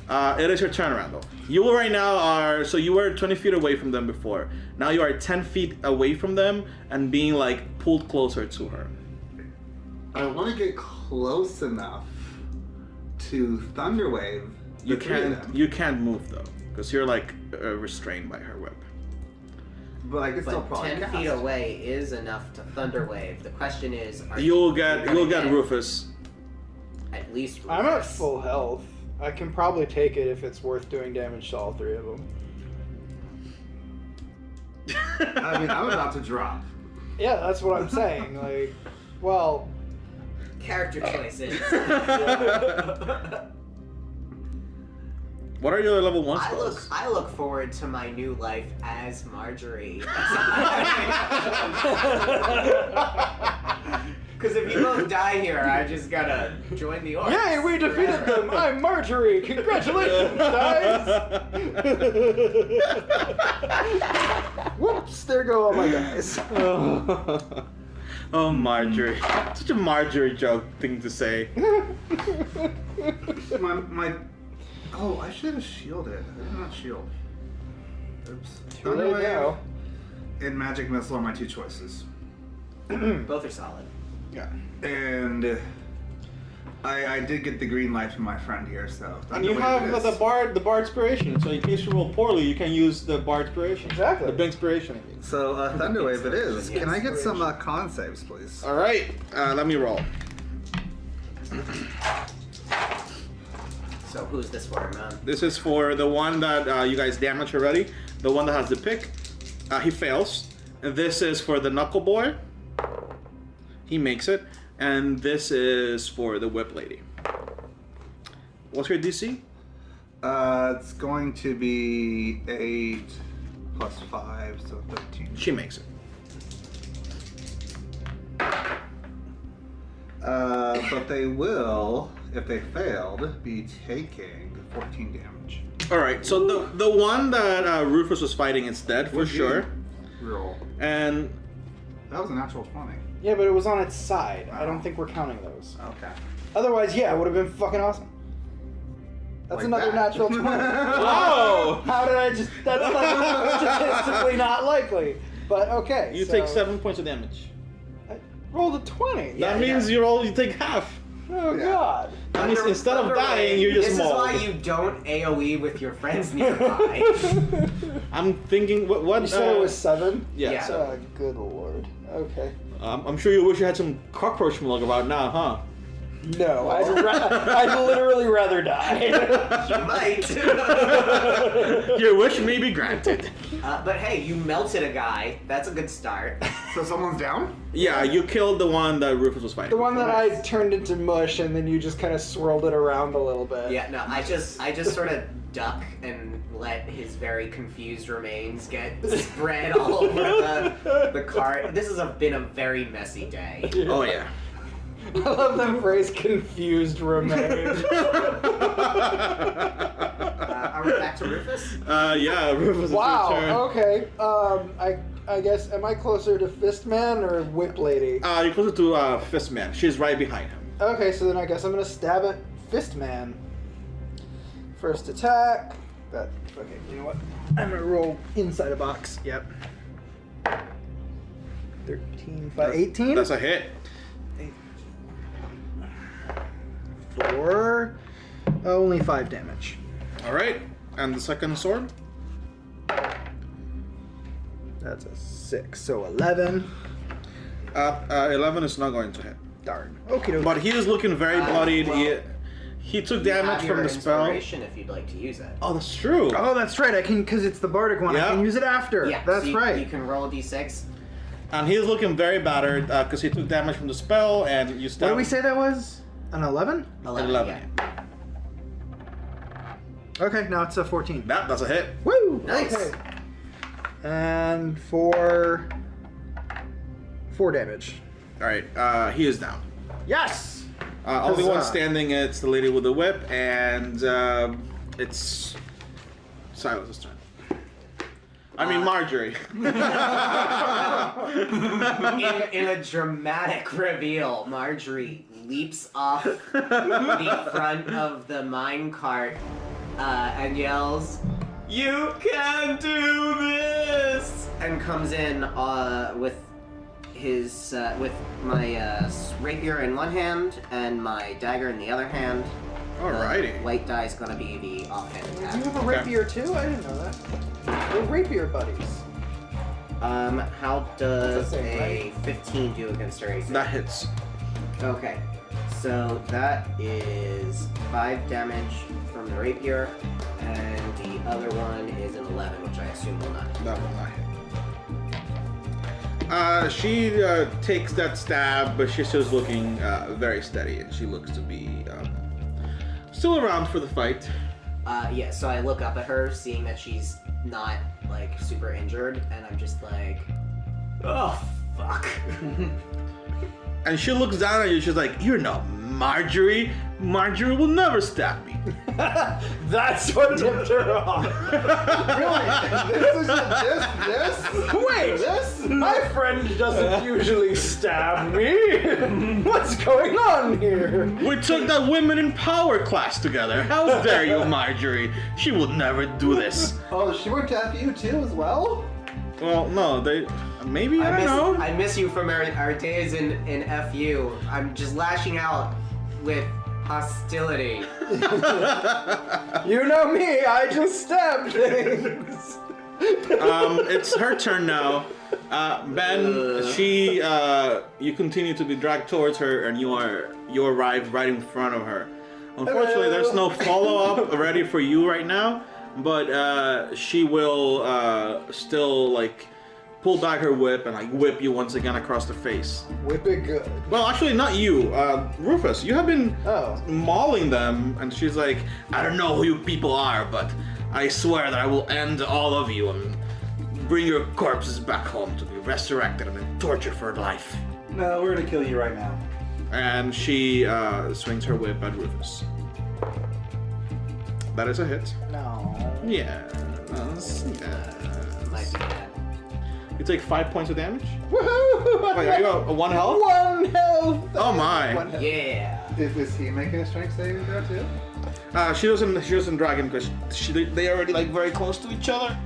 It is your turn, Randall. You right now so you were 20 feet away from them before. Now you are 10 feet away from them and being like pulled closer to her. I want to get close enough to Thunderwave. You can't move though, because you're like restrained by her whip. But I can still But probably 10 cast. feet away is enough to Thunderwave. The question is, are You'll you get Rufus. At least Rufus. I'm at full health. I can probably take it if it's worth doing damage to all three of them. I mean, I'm about to drop. Yeah, that's what I'm saying. Like, well, Character choices. What are your level 1 spells? I look forward to my new life as Marjorie. Because if you both die here, I just gotta join the orcs. yay, we defeated them! I'm Marjorie! Congratulations, guys! Whoops, there go all my guys. Oh, Marjorie. Such a Marjorie joke thing to say. my. Oh, I should have shielded. I did not shield. Oops. Too late now. And Magic Missile are my 2 choices. Both are solid. Yeah. And I did get the green light from my friend here, so. And you have the bard inspiration, so in case you roll poorly, you can use the bard inspiration. Exactly. The big inspiration, I mean. So Thunderwave it is. Yeah. Can I get some con saves, please? All right, let me roll. So who's this for, man? This is for the one that you guys damaged already. The one that has the pick. He fails. And this is for the knuckle boy. He makes it. And this is for the whip lady. What's your DC? It's going to be 8 plus 5, so 13. She makes it. But they will, if they failed, be taking 14 damage. All right, so the one that Rufus was fighting is dead for sure. Roll. And That was a natural 20. Yeah, but it was on its side. I don't think we're counting those. Okay. Otherwise, yeah, it would have been fucking awesome. That's Like another that. natural 20. Whoa! How did I just... That's like statistically not likely. But okay. You so take 7 points of damage. I rolled a 20. That means you take half. Oh, Yeah. God. That means instead of By the way, dying, you're just This mauled. is why you don't AoE with your friends nearby. I'm thinking, what? You said it was 7? Yeah. Yeah. Oh, good lord. Okay. I'm sure you wish you had some cockroach milk about now, huh? No, I'd literally rather die. You might. Your wish may be granted. But hey, you melted a guy. That's a good start. So someone's down? Yeah, you killed the one that Rufus was fighting. The one that I turned into mush and then you just kind of swirled it around a little bit. Yeah, no, I just sort of duck and let his very confused remains get spread all over the cart. This has been a very messy day. Oh yeah. I love that phrase, confused remains. Are we back to Rufus? Yeah, Rufus' Wow, return. okay. I guess, am I closer to Fistman or Whip Lady? You're closer to Fistman. She's right behind him. Okay, so then I guess I'm gonna stab at Fistman. First attack. Okay, you know what? I'm gonna roll inside a box. Yep. 13, 5, 18? That's a hit. 4. Only 5 damage. All right, and the second sword. That's a 6, so 11. 11 is not going to hit. Darn. Okay, But he is looking very bloodied. well, he took You damage have your from the spell. inspiration if you'd like to use it. Oh, that's true. Oh, that's right. I can, because it's the bardic one. Yeah. I can use it after. Yeah, That's so you, right. You can roll a d6. And he's looking very battered because he took damage from the spell, and you What stabbed. did we say that was? An 11? 11. 11. Yeah. Okay, now it's a 14. That's a hit. Woo! Nice. Okay. And for 4 damage. All right, he is down. Yes! Only one Huzzah. standing. It's the lady with the whip, and it's Sylas' turn. I mean Marjorie. In a dramatic reveal, Marjorie leaps off the front of the mine cart and yells, "You can do this!" and comes in with with my rapier in one hand and my dagger in the other hand. Alrighty. The white die is gonna be the offhand Do you attack. have a rapier too? I didn't know that. We're rapier buddies. How does That's the same, a 15 do against her AC? That hits. Okay, so that is 5 damage from the rapier, and the other one is an 11, which I assume will not hit. That will not hit. She takes that stab, but she's just looking very steady, and she looks to be still around for the fight. Yeah, so I look up at her, seeing that she's not, like, super injured, and I'm just like, oh, fuck. And she looks down at you. She's like, "You're not Marjorie. Marjorie will never stab me." That's what tipped her off. Really? This? Wait, This? my friend doesn't usually stab me. What's going on here? We took that women in power class together. How dare you, Marjorie? She will never do this. Oh, she went to FU too as well? Well, no, maybe, I don't know. I miss you from our days in FU. I'm just lashing out with hostility. You know me, I just stab things. It's her turn now. Ben, you continue to be dragged towards her, and you arrive right in front of her. Unfortunately, there's no follow-up ready for you right now, but she will still pull back her whip and whip you once again across the face. Whip it good. Well, actually, not you, Rufus. You have been mauling them, and she's like, "I don't know who you people are, but I swear that I will end all of you and bring your corpses back home to be resurrected and then tortured for life." No, we're gonna kill you right now. And she swings her whip at Rufus. That is a hit. No. Yeah. Might be bad. You take 5 points of damage? Woohoo! Wait, are you at 1 health? 1 health. Oh my. 1 health. Yeah. Is he making a strength saving throw too? She doesn't drag him because they already like very close to each other.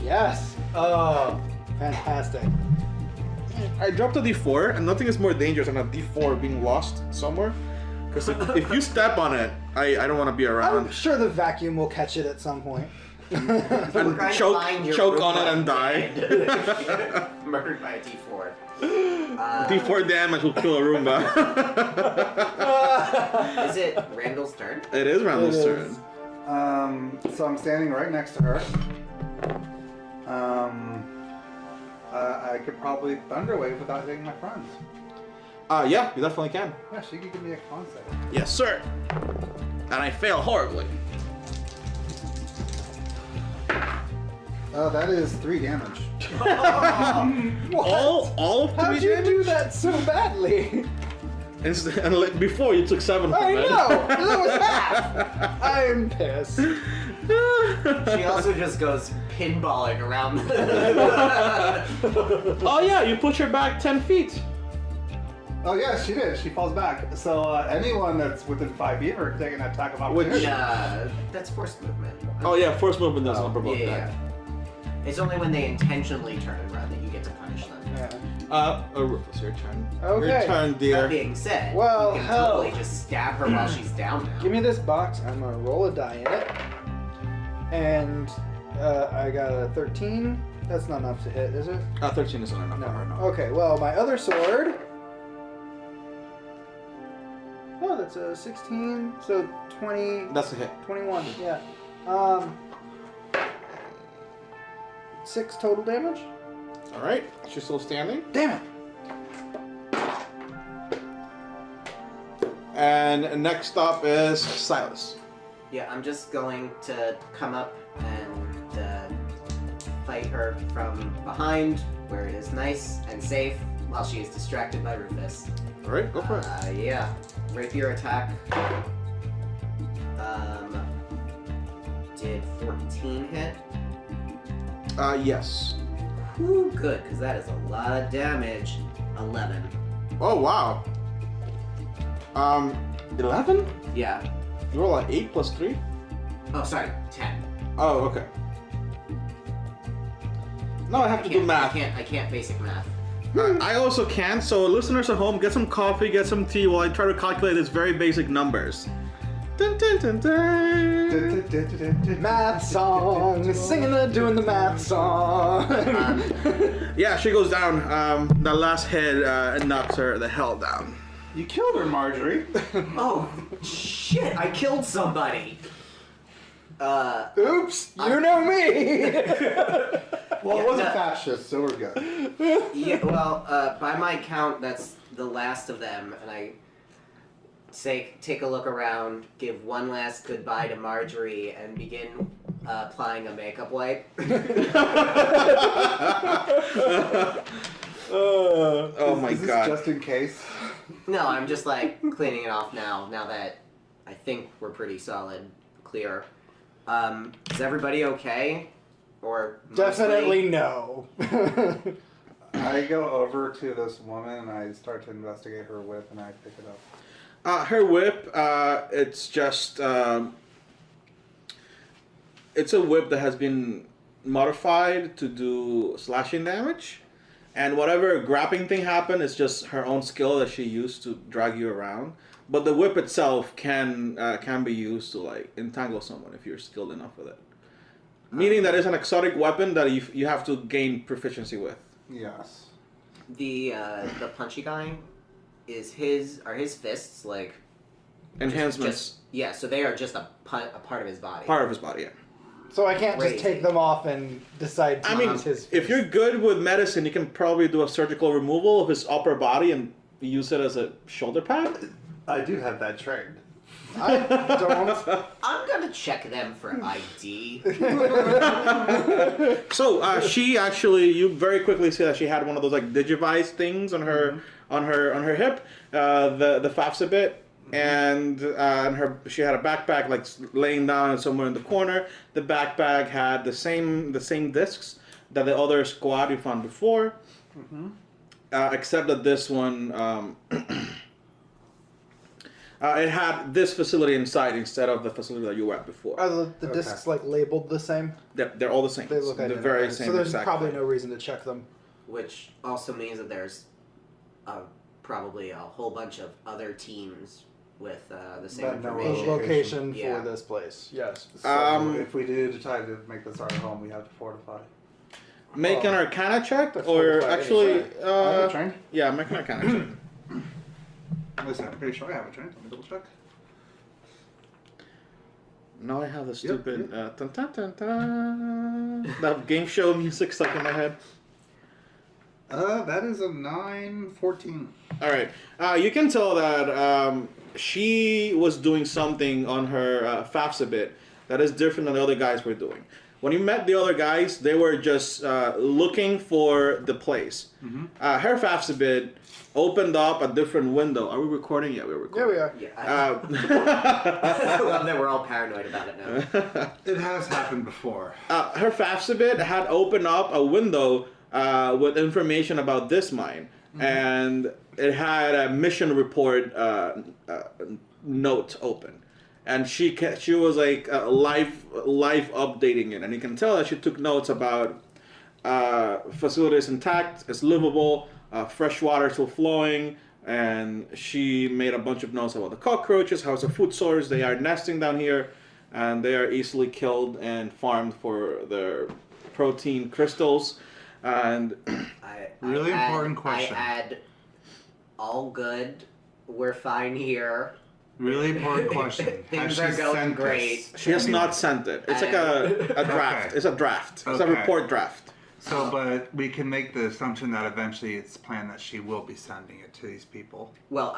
Yes. Oh, fantastic. I dropped a D4, and nothing is more dangerous than a D4 being lost somewhere. Because if you step on it, I don't want to be around. I'm sure the vacuum will catch it at some point. And choke on it and die. Murdered by a D4. D4 damage will kill a Roomba. Is it Randall's turn? It is Randall's It turn. is. So I'm standing right next to her. I could probably Thunderwave without hitting my friends. Yeah, you definitely can. Yeah, she could give me a con save. Yes, sir. And I fail horribly. That is 3 damage. All of 3 How'd you damage? do that so badly? And before you took 7 from I it. know! That was half! I'm pissed. She also just goes pinballing around. Oh yeah, you push her back 10 feet. Oh yeah, she did. She falls back. So anyone that's within 5 feet of her can take an attack of opportunity. That's forced movement. Oh yeah, force movement doesn't provoke that. Yeah. It's only when they intentionally turn and run that you get to punish them. Rufus, your turn. Okay. Your turn, That dear. being said, Well, you can hell. totally just stab her while she's down now. Give me this box. I'm gonna roll a die in it. And I got a 13. That's not enough to hit, is it? 13 isn't enough No. for her, no. Okay, well, my other sword. Oh, that's a 16. So 20. That's a hit. 21, yeah. 6 total damage. Alright, she's still standing. Damn it! And next up is Sylas. Yeah, I'm just going to come up and fight her from behind, where it is nice and safe, while she is distracted by Rufus. Alright, go for it. Yeah. Rapier attack. Did 14 hit? Yes. Whew, good, because that is a lot of damage. 11. Oh, wow. 11? Yeah. You roll an 8 plus 3? Oh, sorry, 10. Oh, okay. No, I have to do math. I can't basic math. I also can, so listeners at home, get some coffee, get some tea while I try to calculate these very basic numbers. Dun, dun, dun, dun. Math song, doing the math song. Yeah, she goes down. The last hit knocks her the hell down. You killed her, Marjorie. Oh, shit, I killed somebody. Oops, you know me. Well, Yeah, it wasn't no. fascist, so we're good. Yeah, well, by my count, that's the last of them, and I take a look around, give one last goodbye to Marjorie, and begin applying a makeup wipe. Oh my Is this god. just in case? No, I'm just like cleaning it off now that I think we're pretty solid, clear. Is everybody okay? Or mostly? Definitely no. I go over to this woman and I start to investigate her whip and I pick it up. Her whip, it's just, it's a whip that has been modified to do slashing damage. And whatever grappling thing happened is just her own skill that she used to drag you around. But the whip itself can be used to like entangle someone if you're skilled enough with it. Meaning that it's an exotic weapon that you have to gain proficiency with. Yes. The punchy guy are his fists like Enhancements. yeah, so they are just a part of his body. Part of his body, yeah. So I can't Crazy. just take them off and decide to I mean, use his if face. you're good with medicine, you can probably do a surgical removal of his upper body and use it as a shoulder pad. I do have that trained. I don't. I'm gonna check them for ID. So she actually, you very quickly see that she had one of those like Digivice things on her on her hip, the FAFSA bit, and she had a backpack like laying down somewhere in the corner. The backpack had the same discs that the other squad you found before, except that this one It had this facility inside instead of the facility that you were at before. Are the discs like labeled the same? They're all the same. They look the identical. very same. So there's exact probably thing. no reason to check them. Which also means that there's probably a whole bunch of other teams with the same But no information. Location Yeah. for this place. Yes. So if we do decide to make this our home, we have to fortify. Make an Arcana check, But or fortified actually, I have a train. yeah, make an Arcana check. Listen, I'm pretty sure I have a train. Let me double check. Now I have the stupid dun, dun, dun, dun, that game show music stuck in my head. That is a 9/14. All right, you can tell that she was doing something on her FAFSA bit that is different than the other guys were doing. When you met the other guys, they were just looking for the place. Her FAFSA bit opened up a different window. Are we recording? Yeah, we're recording. Yeah, we are. Yeah, I love that we're all paranoid about it now. It has happened before. Her FAFSA bit had opened up a window with information about this mine, and it had a mission report note open, and she was like live updating it, and you can tell that she took notes about facilities intact, it's livable, fresh water still flowing, and she made a bunch of notes about the cockroaches, how it's a food source, they are nesting down here, and they are easily killed and farmed for their protein crystals. And Really important question. I add all good. We're fine here. Really important question. Things Has are she going sent great. this? she has not sent it. It's like a draft. Okay. It's a draft. It's a Okay. report draft. So, but we can make the assumption that eventually it's planned that she will be sending it to these people. Well,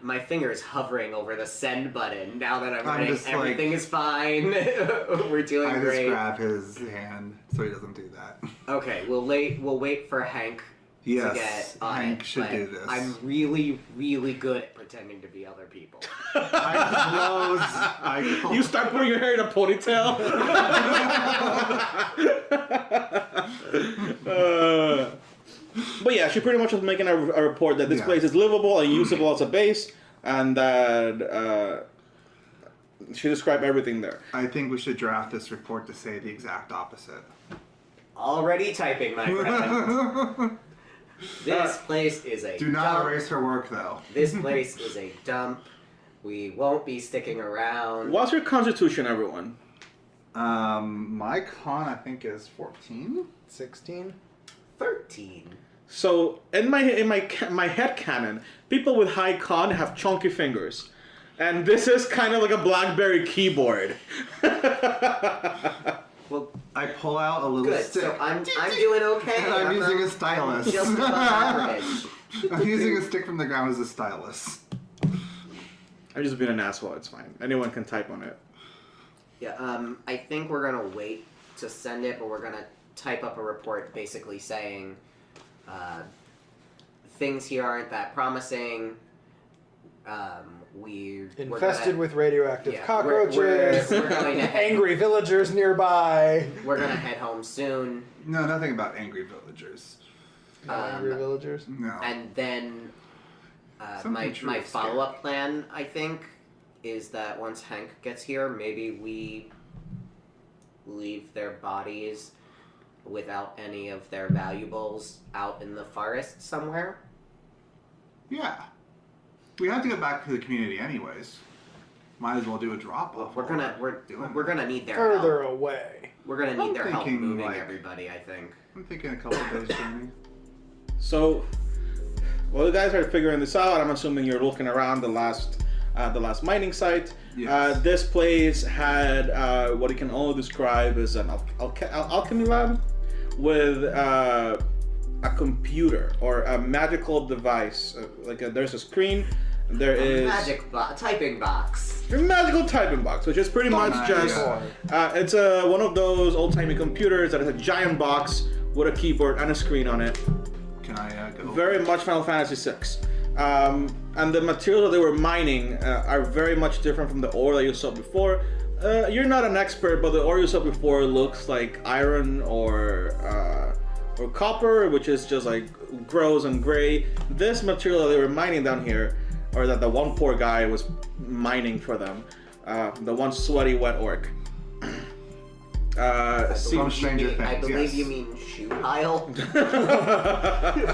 my finger is hovering over the send button now that I'm I'm writing. just Everything is fine. We're doing I just great. grab his hand so he doesn't do that. Okay, we'll wait for Hank to Yes, get on Hank it, should but do this. I'm really, really good at pretending to be other people. I close. You start putting your hair in a ponytail. But yeah, she pretty much was making a report that this Yeah. place is livable and usable as a base, and that she described everything there. I think we should draft this report to say the exact opposite. Already typing, my friend. This place is a Do not dump. erase her work, though. This place is a dump. We won't be sticking around. What's your constitution, everyone? My con I think is 14. 16. 13. So in my head canon, people with high con have chunky fingers, and this is kind of like a BlackBerry keyboard. Well, I pull out a little good. stick. So I'm doing okay. and I'm using a not stylus. just above average. I'm using a stick from the ground as a stylus. I'm just being an asshole. It's fine. Anyone can type on it. Yeah. I think we're gonna wait to send it, but we're gonna type up a report basically saying things here aren't that promising. We're Infested gonna, with radioactive yeah, cockroaches. we're going to head, Angry villagers nearby. We're gonna head home soon, No, nothing about angry villagers. No angry villagers. No. and then Something my truly follow-up plan, I think, is that once Hank gets here, maybe we leave their bodies without any of their valuables out in the forest somewhere. Yeah. We have to get back to the community anyways. Might as well do a drop off. We're gonna need their Further help. away. We're gonna need I'm their help thinking, moving like- everybody, I think. I'm thinking a couple of days journey. So, while you guys are figuring this out, I'm assuming you're looking around the last mining site. Yes. This place had what you can only describe as an alchemy lab with a computer or a magical device. There's a screen. There is Typing box. a magical typing box, which is pretty much nice. just it's one of those old-timey computers that has a giant box with a keyboard and a screen on it. Can I go? Very much Final Fantasy VI. And the materials that they were mining are very much different from the ore that you saw before. You're not an expert, but the ore you saw before looks like iron or copper, which is just like gross and gray. This material that they were mining down here or that the one poor guy was mining for them. The one sweaty wet orc. Some Stranger Things, I believe yes. you mean shoe pile.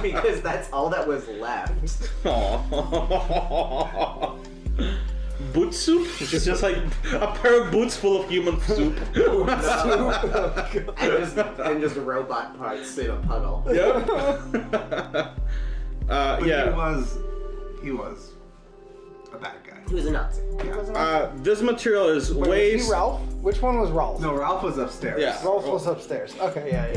Because that's all that was left. Aww. Boot soup? It's just like a pair of boots full of human soup. and just robot parts in a puddle. Yep. But Yeah. he was a bad guy. He was a Nazi. This material is Wait, way. was he Ralph? Which one was Ralph? No, Ralph was upstairs. Yeah. Ralph was upstairs. Okay, yeah.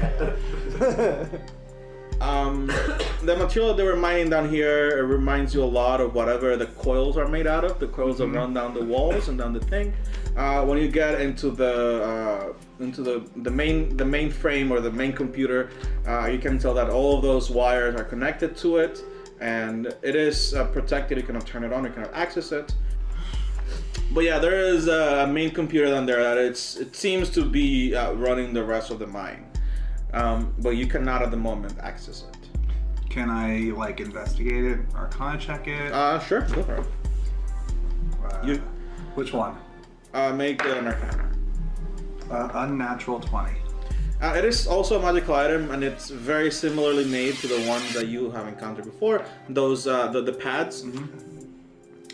The material they were mining down here, it reminds you a lot of whatever the coils are made out of. The coils that run down the walls and down the thing. When you get into the main frame or the main computer, you can tell that all of those wires are connected to it, and it is protected. You cannot turn it on. You cannot access it. But yeah, there is a main computer down there that it seems to be running the rest of the mine. But you cannot at the moment access it. Can I investigate it, Arcana check it? Sure, go for it. Which one? Make an Arcana. Unnatural 20. It is also a magical item, and it's very similarly made to the ones that you have encountered before. Those the pads.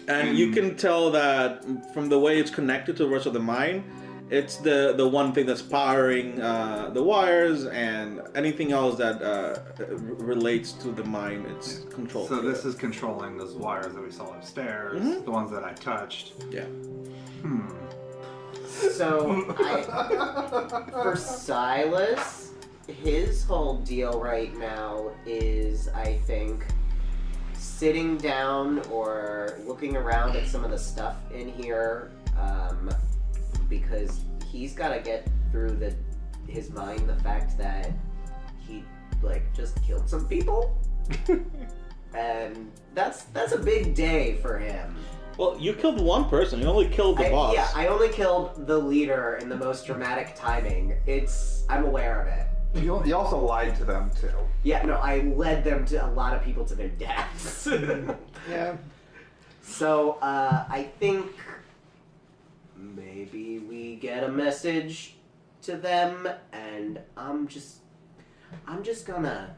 And you can tell that from the way it's connected to the rest of the mine, it's the one thing that's powering the wires, and anything else that relates to the mine, it's controlled. So this is controlling those wires that we saw upstairs, the ones that I touched. Yeah. So, for Sylas, his whole deal right now is, I think, sitting down or looking around at some of the stuff in here, because he's got to get through his mind the fact that he just killed some people, and that's a big day for him. Well, you killed one person. You only killed the boss. Yeah, I only killed the leader in the most dramatic timing. I'm aware of it. You also lied to them too. Yeah, no, I led them to a lot of people to their deaths. Yeah. So, I think maybe we get a message to them, and I'm just gonna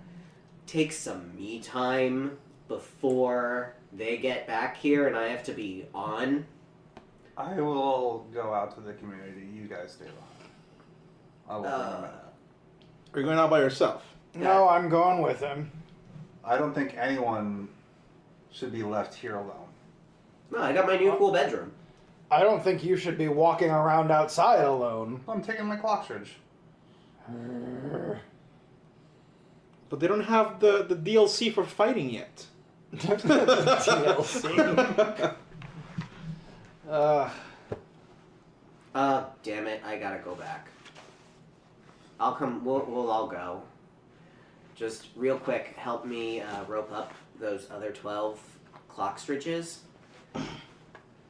take some me time before they get back here and I have to be on. I will go out to the community. You guys stay behind. I will bring them in. Are you going out by yourself? No, I'm going with him. I don't think anyone should be left here alone. No, I got my new cool bedroom. I don't think you should be walking around outside alone. I'm taking my clockstridge. But they don't have the DLC for fighting yet. DLC. Damn it, I gotta go back. I'll come, we'll all go. Just real quick, help me rope up those other 12 clock stitches.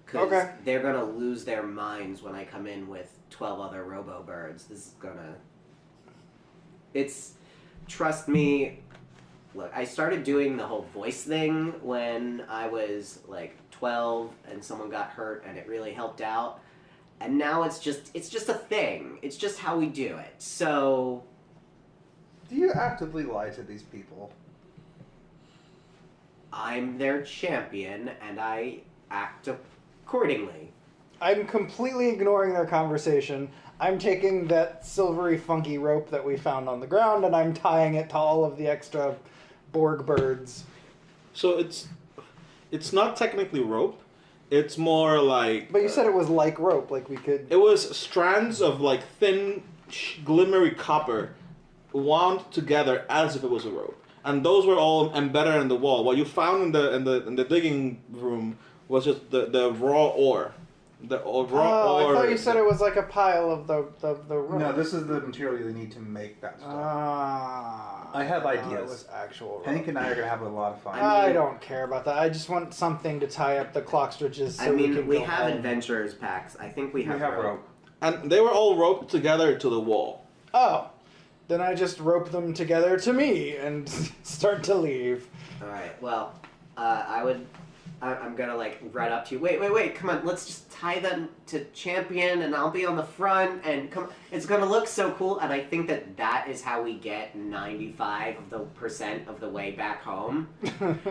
Because Okay. they're gonna lose their minds when I come in with 12 other robo birds. This is gonna... Trust me, look, I started doing the whole voice thing when I was 12 and someone got hurt and it really helped out. And now it's just a thing. It's just how we do it. So... Do you actively lie to these people? I'm their champion and I act accordingly. I'm completely ignoring their conversation. I'm taking that silvery funky rope that we found on the ground and I'm tying it to all of the extra Borg birds. So it's not technically rope. It's more like... But you said it was like rope, like we could... It was strands of thin, glimmery copper wound together as if it was a rope. And those were all embedded in the wall. What you found in the digging room was just the raw ore. The raw ore. I thought you said it was like a pile of the rope. No, this is the material you need to make that stuff. I have It ideas. was actual rope. Hank and I are going to have a lot of fun. I don't care about that. I just want something to tie up the clock stitches so we can we go have home. adventurers packs. I think we have rope. And they were all roped together to the wall. Oh. Then I just rope them together to me and start to leave. Alright, well, I would I'm gonna like run up to you. Wait! Come on, let's just tie them to champion, and I'll be on the front. And come, it's gonna look so cool. And I think that is how we get 95% of the way back home.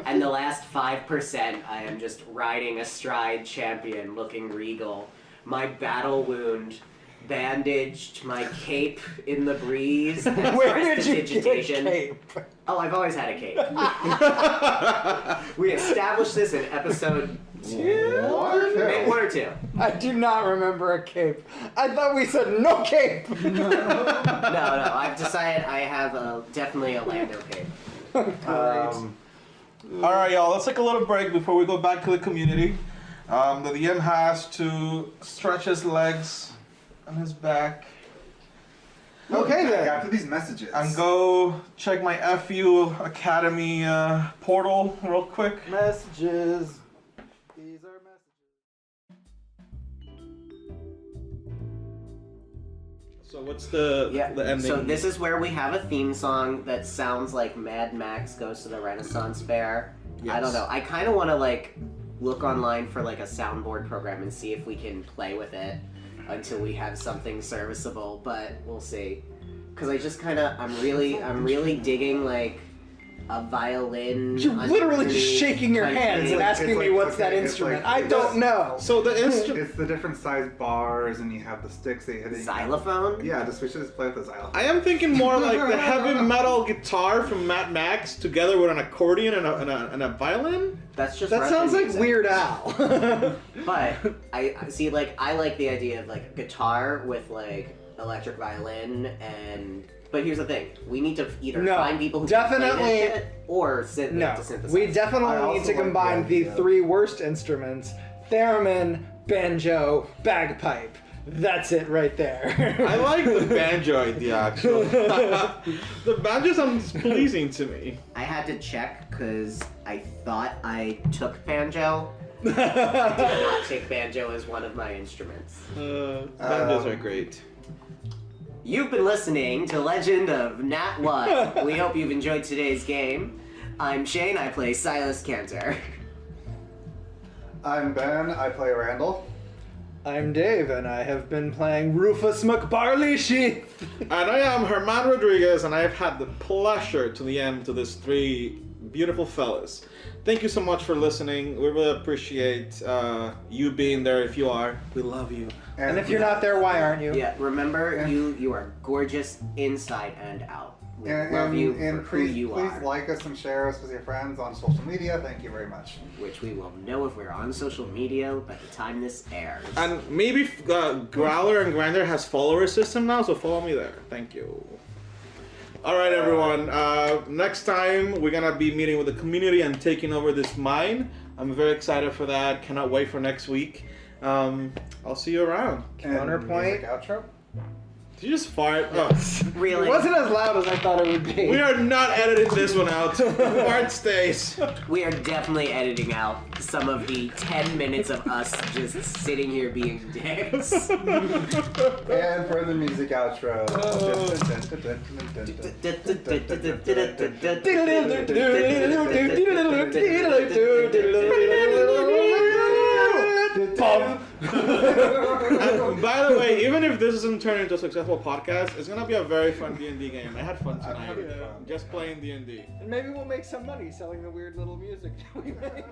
And the last 5%, I am just riding astride champion, looking regal. My battle wound bandaged, my cape in the breeze. Where did you get a cape? Oh, I've always had a cape. We established this in episode 2? Maybe 1 or 2. I do not remember a cape. I thought we said no cape. No, I've decided I have definitely a Lando cape. All right, y'all. Let's take a little break before we go back to the community. The DM has to stretch his legs and his back. Okay, then. After these messages. And go check my FU Academy portal real quick. Messages. These are messages. So what's the ending? So this is where we have a theme song that sounds like Mad Max Goes to the Renaissance Fair. Yes. I don't know. I kind of want to like look online for like a soundboard program and see if we can play with it until we have something serviceable, but we'll see. Cause I just kind of, I'm really digging like a violin. You're literally just shaking your hands and asking me what's that instrument. I don't know. So the instrument. It's the different size bars, and you have the sticks that you hit. Xylophone? Yeah, we should just play with the xylophone. I am thinking more like the heavy metal guitar from Mad Max together with an accordion and a violin. That's just That Russian sounds like music. Weird Al. But I see, like, I like the idea of like guitar with like electric violin and. But here's the thing: we need to either find people who can play this shit or to synthesize. We definitely need to combine the 3 worst instruments: theremin, banjo, bagpipe. That's it right there. I like the banjo idea, actually. The banjo sounds pleasing to me. I had to check because I thought I took banjo. I did not take banjo as one of my instruments. Banjos are great. You've been listening to Legend of Nat 1. We hope you've enjoyed today's game. I'm Shane, I play Sylas Cantor. I'm Ben, I play Randall. I'm Dave, and I have been playing Rufus McBarley Sheath. And I am Germán Rodriguez, and I have had the pleasure to the end to these 3 beautiful fellas. Thank you so much for listening. We really appreciate you being there. If you are, we love you. And if you're not there, why aren't you? Yeah, remember, you are gorgeous inside and out. We love you for who you are. Please like us and share us with your friends on social media. Thank you very much. Which we will know if we're on social media by the time this airs. And maybe Growler and Grinder has follower system now, so follow me there. Thank you. All right, everyone. Next time, we're going to be meeting with the community and taking over this mine. I'm very excited for that. Cannot wait for next week. I'll see you around. Counterpoint. Music outro. Did you just fart? Oh. Really? It wasn't as loud as I thought it would be. We are not editing this one out. The fart stays. We are definitely editing out some of the 10 minutes of us just sitting here being dicks. And for the music outro. And by the way, even if this doesn't turn into a successful podcast, it's gonna be a very fun D&D game. I had fun tonight, just playing D&D. And maybe we'll make some money selling the weird little music that we make.